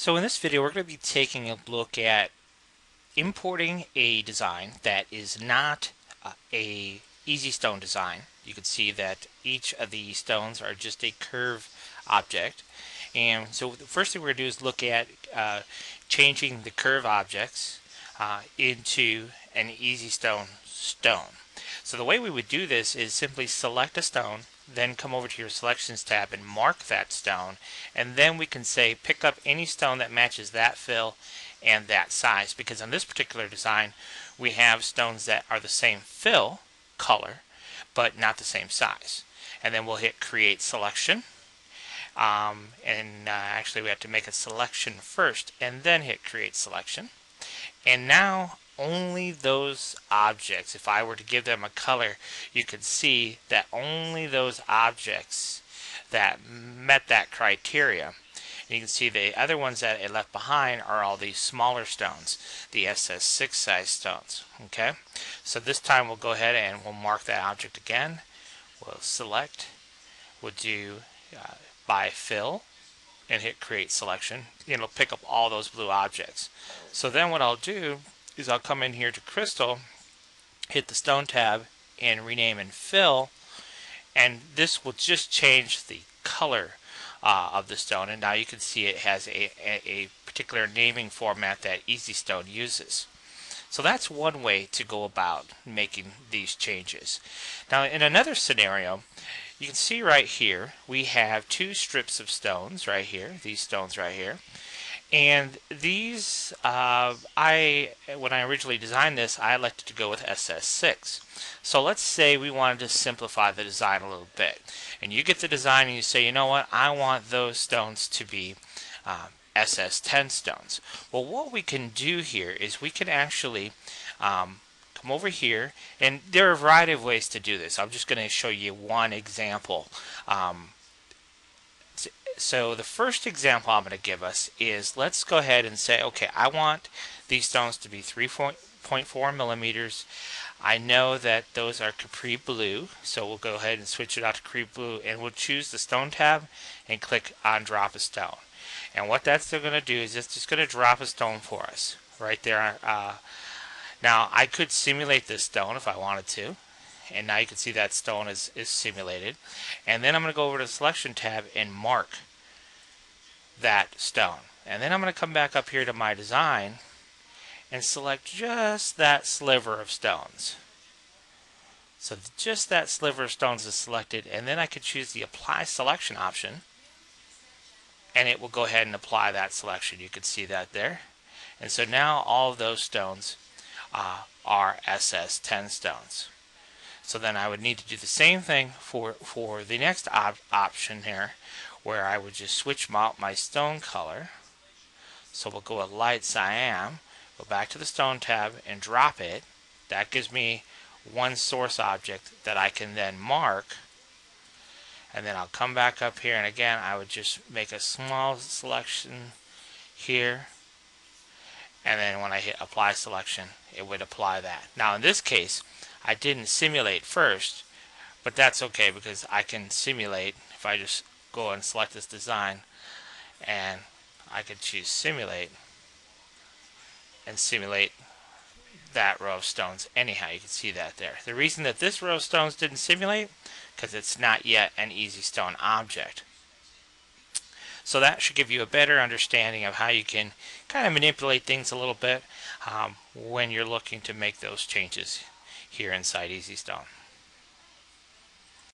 So in this video, we're going to be taking a look at importing a design that is not a easy stone design. You can see that each of the stones are just a curve object. And so the first thing we're going to do is look at changing the curve objects into an easy stone. So the way we would do this is simply select a stone, then come over to your selections tab and mark that stone, and then we can say pick up any stone that matches that fill and that size, because on this particular design we have stones that are the same fill color but not the same size. And then we'll hit create selection, actually we have to make a selection first and then hit create selection. And now only those objects, if I were to give them a color, you could see that only those objects that met that criteria. And you can see the other ones that it left behind are all these smaller stones, the SS6 size stones. Okay, so this time we'll go ahead and we'll mark that object again. We'll select, we'll do by fill, and hit create selection. It'll pick up all those blue objects. So then what I'll do is I'll come in here to crystal, hit the stone tab, and rename and fill, and this will just change the color of the stone. And now you can see it has a particular naming format that EasyStone uses. So that's one way to go about making these changes. Now in another scenario, you can see right here we have two strips of stones right here, these stones right here. And these, when I originally designed this, I elected to go with SS6. So let's say we wanted to simplify the design a little bit. And you get the design and you say, you know what, I want those stones to be SS10 stones. Well, what we can do here is we can actually come over here, and there are a variety of ways to do this. I'm just going to show you one example. So the first example I'm going to give us is, let's go ahead and say, okay, I want these stones to be 3.4 millimeters. I know that those are Capri Blue, so we'll go ahead and switch it out to Capri Blue, and we'll choose the stone tab and click on drop a stone. And what that's going to do is it's just going to drop a stone for us right there. Now I could simulate this stone if I wanted to, and now you can see that stone is simulated. And then I'm going to go over to the selection tab and mark that stone. And then I'm going to come back up here to my design and select just that sliver of stones. So just that sliver of stones is selected, and then I could choose the apply selection option, and it will go ahead and apply that selection. You can see that there. And so now all of those stones are SS10 stones. So then I would need to do the same thing for the next option here, where I would just switch out my stone color. So we'll go with light cyan, go back to the stone tab and drop it. That gives me one source object that I can then mark. And then I'll come back up here, and again I would just make a small selection here, and then when I hit apply selection, it would apply that. Now in this case I didn't simulate first, but that's okay because I can simulate. If I just go and select this design, and I could choose simulate and simulate that row of stones anyhow. You can see that there. The reason that this row of stones didn't simulate, because it's not yet an easy stone object. So that should give you a better understanding of how you can kind of manipulate things a little bit when you're looking to make those changes here inside EasyStone.